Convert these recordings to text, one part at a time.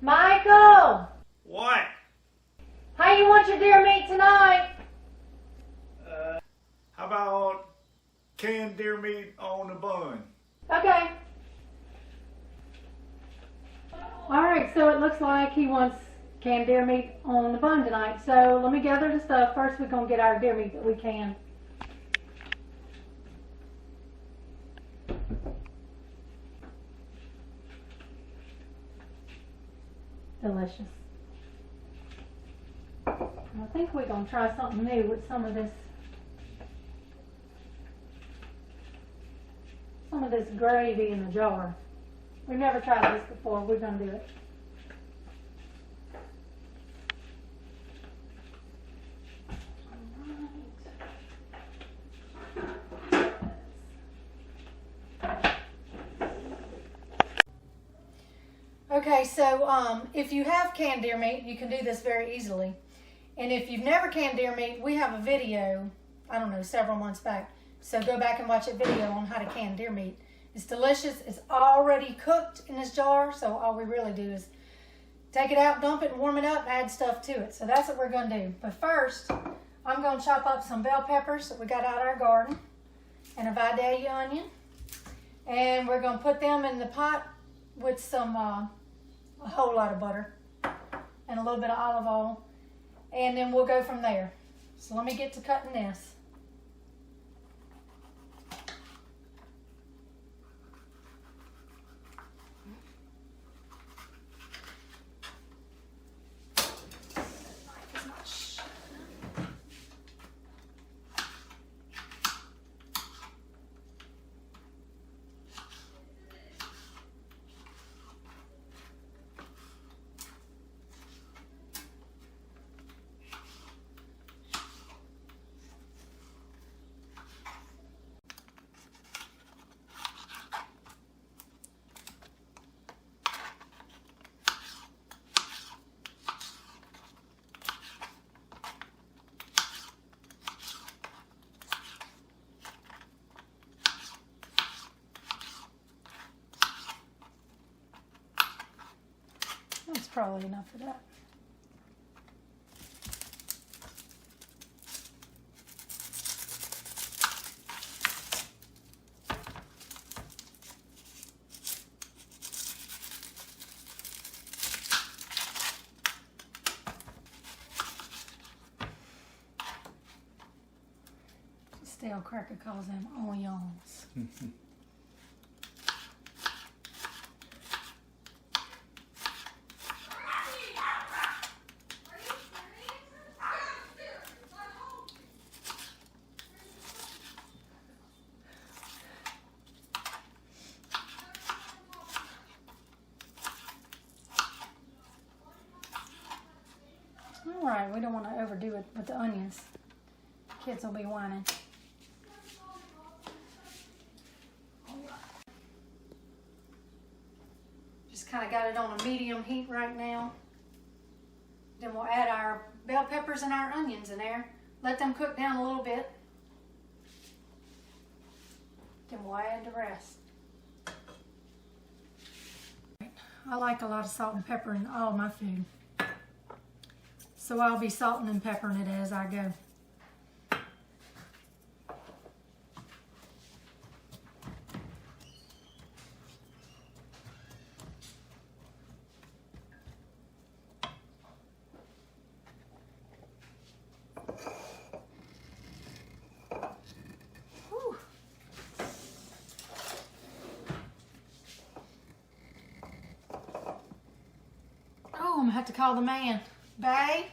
Michael! What? How you want your deer meat tonight? How about canned deer meat on the bun? Okay. Alright, so it looks like he wants canned deer meat on the bun tonight. So let me gather the stuff. First we're going to get our deer meat that we can. Delicious. I think we're going to try something new with some of this gravy in the jar. We've never tried this before. We're going to do it. Okay, so if you have canned deer meat, you can do this very easily. And if you've never canned deer meat, we have a video, I don't know, several months back. So go back and watch a video on how to can deer meat. It's delicious. It's already cooked in this jar, so all we really do is take it out, dump it, and warm it up, and add stuff to it. So that's what we're going to do. But first, I'm going to chop up some bell peppers that we got out of our garden and a Vidalia onion. And we're going to put them in the pot with some, a whole lot of butter and a little bit of olive oil. And then we'll go from there. So let me get to cutting this. That's probably enough for that. Stale cracker calls them onions. Alright, we don't want to overdo it with the onions. Kids will be whining. Just kind of got it on a medium heat right now. Then we'll add our bell peppers and our onions in there. Let them cook down a little bit. Then we'll add the rest. I like a lot of salt and pepper in all my food. So I'll be salting and peppering it as I go. Whew. Oh, I'm gonna have to call the man. Babe?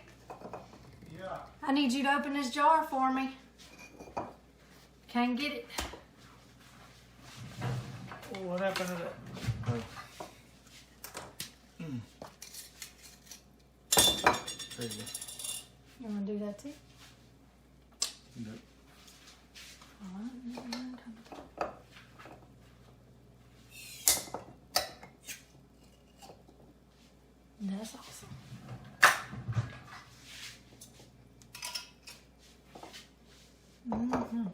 Yeah. I need you to open this jar for me. Can't get it. Oh, what happened to that? There you go. You want to do that too? Nope. That's awesome. Mm-hmm.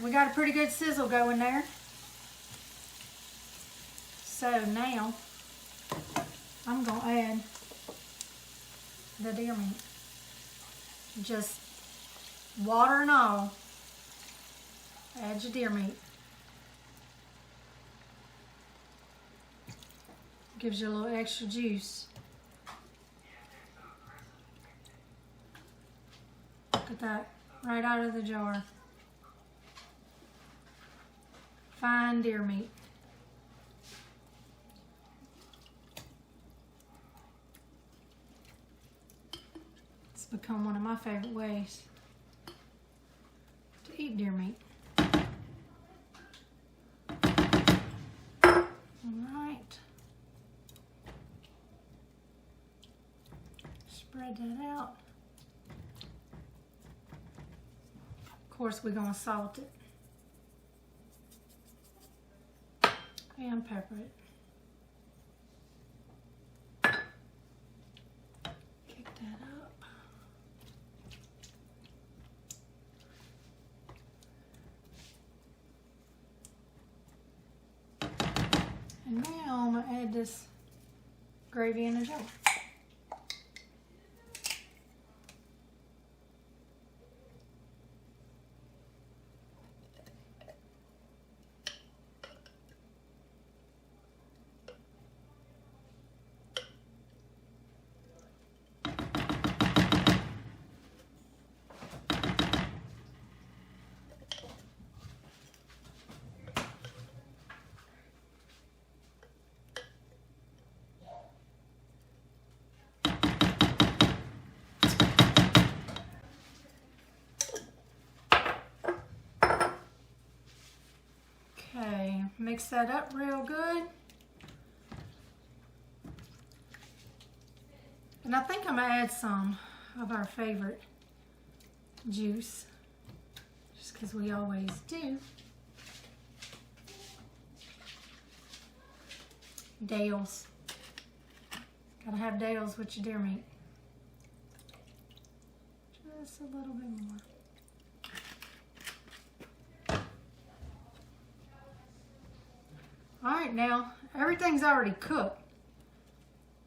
we got a pretty good sizzle going there. So now I'm going to add the deer meat. Just water and all. Add your deer meat. Gives you a little extra juice. Look at that, right out of the jar. Fine deer meat. It's become one of my favorite ways to eat deer meat. Alright. Spread that out. Of course, we're going to salt it and pepper it. Kick that up. And now I'm going to add this gravy in the jar. Okay, mix that up real good. And I think I'm gonna add some of our favorite juice, just because we always do. Dale's. Gotta have Dale's with your deer meat. Just a little bit more. Alright, now everything's already cooked,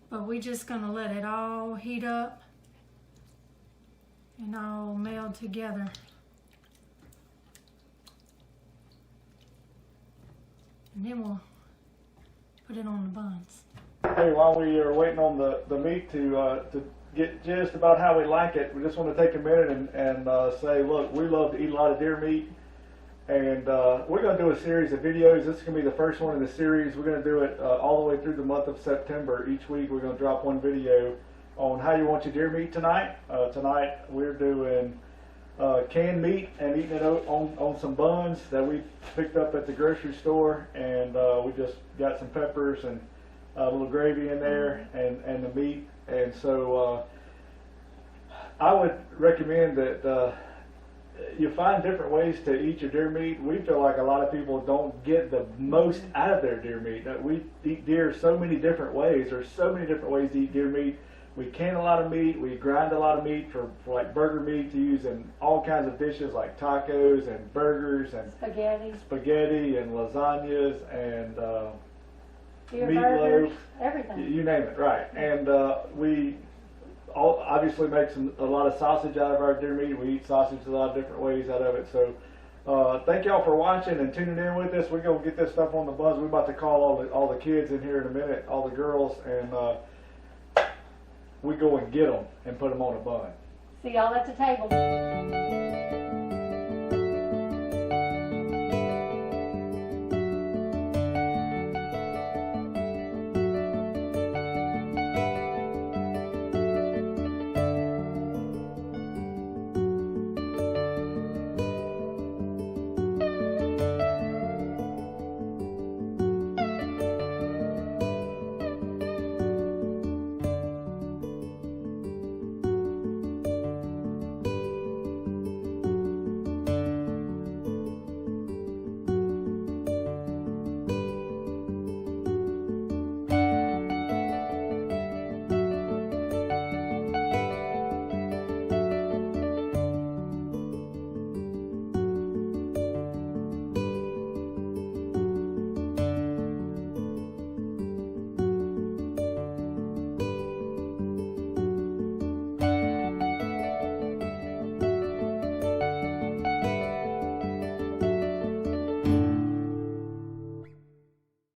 but we're just going to let it all heat up and all meld together. And then we'll put it on the buns. Hey, while we are waiting on the meat to get just about how we like it, we just want to take a minute and say, look, we love to eat a lot of deer meat. And we're going to do a series of videos. This is going to be the first one in the series. We're going to do it all the way through the month of September. Each week we're going to drop one video on how you want your deer meat tonight. Tonight we're doing canned meat and eating it on some buns that we picked up at the grocery store. And we just got some peppers and a little gravy in there and the meat. And so I would recommend that you find different ways to eat your deer meat. We feel like a lot of people don't get the most out of their deer meat. We eat deer so many different ways. There's so many different ways to eat deer meat. We can a lot of meat. We grind a lot of meat for like burger meat to use in all kinds of dishes like tacos and burgers and spaghetti and lasagnas and meatloaf, everything. You name it, right? And we obviously make a lot of sausage out of our deer meat. We eat sausage a lot of different ways out of it. So thank y'all for watching and tuning in with us. We're gonna get this stuff on the buns. We're about to call all the kids in here in a minute, all the girls, and we go and get them and put them on a bun. See y'all at the table.